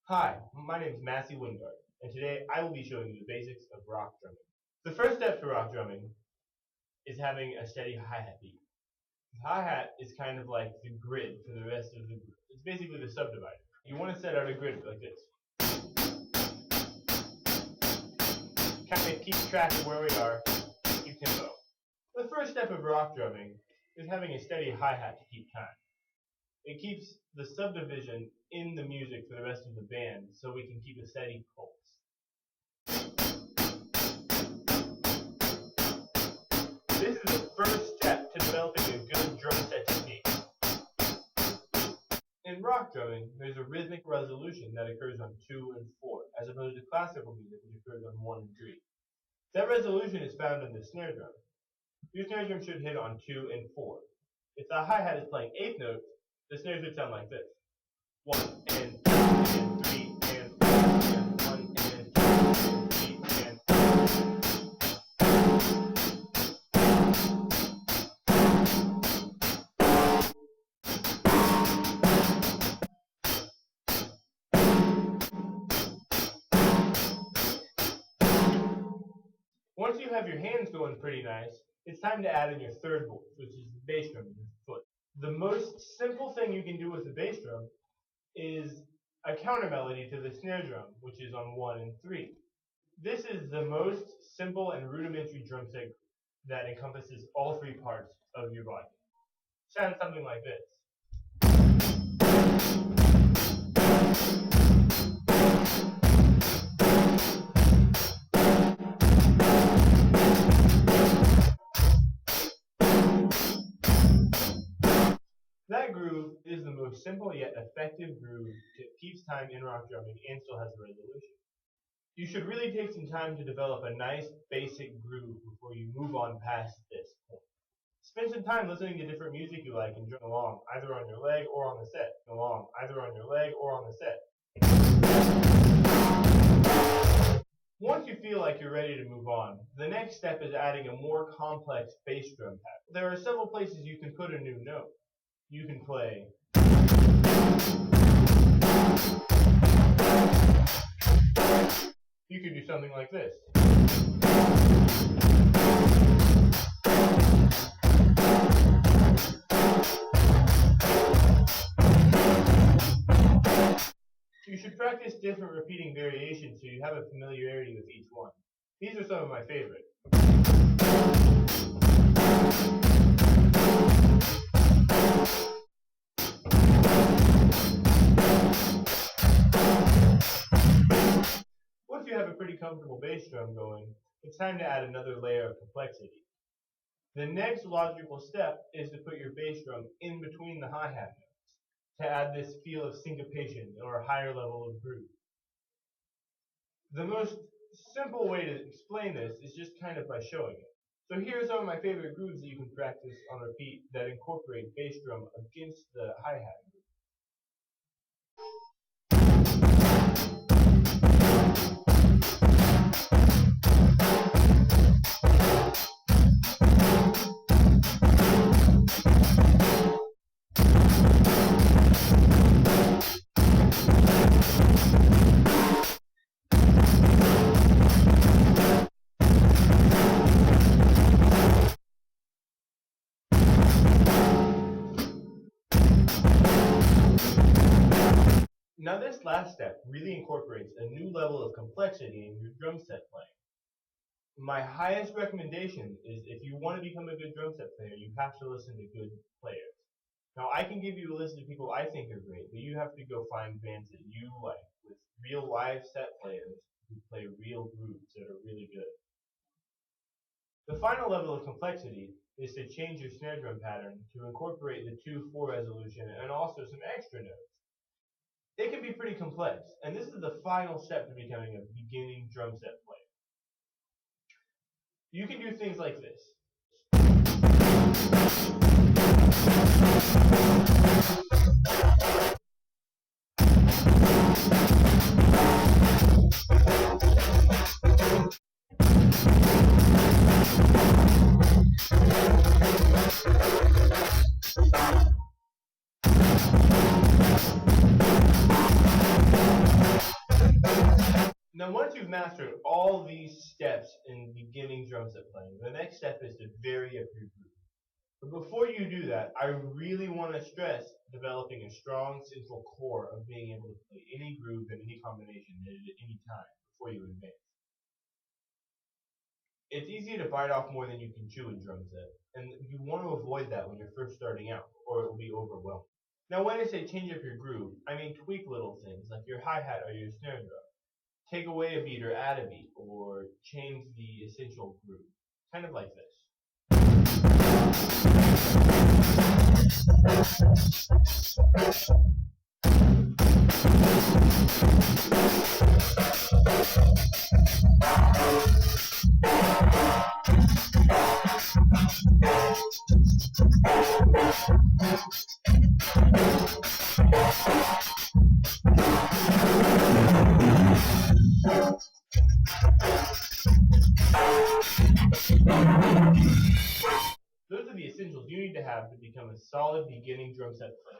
Hi, my name is Massey Wingard, and today I will be showing you the basics of rock drumming. The first step to rock drumming is having a steady hi-hat beat. The hi-hat is kind of like the grid for the rest of the group. It's basically the subdivider. You want to set out a grid like this. Kind of keep track of where we are, keep tempo. The first step of rock drumming is having a steady hi-hat to keep time. It keeps the subdivision in the music for the rest of the band so we can keep a steady pulse. This is the first step to developing a good drum set technique. In rock drumming, there's a rhythmic resolution that occurs on 2 and 4, as opposed to classical music which occurs on 1 and 3. That resolution is found in the snare drum. Your snare drum should hit on 2 and 4. If the hi-hat is playing 8th notes, the snare should sound like this. 1 and 2 and 3 and 4 and 1 and 2 and 3 and 4. Once you have your hands going pretty nice, it's time to add in your third voice, which is the bass drum in your foot. The most simple thing you can do with the bass drum is a counter melody to the snare drum, which is on 1 and 3. This is the most simple and rudimentary drum set that encompasses all 3 parts of your body. Sounds something like this. That groove is the most simple yet effective groove that keeps time in rock drumming and still has a resolution. You should really take some time to develop a nice basic groove before you move on past this point. Spend some time listening to different music you like and drum along, either on your leg or on the set. Once you feel like you're ready to move on, the next step is adding a more complex bass drum pattern. There are several places you can put a new note. You can play. You could do something like this. You should practice different repeating variations so you have a familiarity with each one. These are some of my favorite. Once you have a pretty comfortable bass drum going, it's time to add another layer of complexity. The next logical step is to put your bass drum in between the hi-hat notes to add this feel of syncopation or a higher level of groove. The most simple way to explain this is just kind of by showing it. So here are some of my favorite grooves that you can practice on repeat that incorporate bass drum against the hi-hat groove. Now this last step really incorporates a new level of complexity in your drum set playing. My highest recommendation is if you want to become a good drum set player, you have to listen to good players. Now I can give you a list of people I think are great, but you have to go find bands that you like with real live set players who play real grooves that are really good. The final level of complexity is to change your snare drum pattern to incorporate the 2/4 resolution and also some extra notes. It can be pretty complex, and this is the final step to becoming a beginning drum set player. You can do things like this. Now, once you've mastered all these steps in beginning drum set playing, the next step is to vary up your group. But before you do that, I really want to stress developing a strong central core of being able to play any groove and any combination at any time before you advance. It's easy to bite off more than you can chew in drum set, and you want to avoid that when you're first starting out, or it will be overwhelming. Now, when I say change up your groove, I mean tweak little things like your hi-hat or your snare drum. Take away a beat or add a beat, or change the essential groove, kind of like this. Those are the essentials you need to have to become a solid beginning drum set player.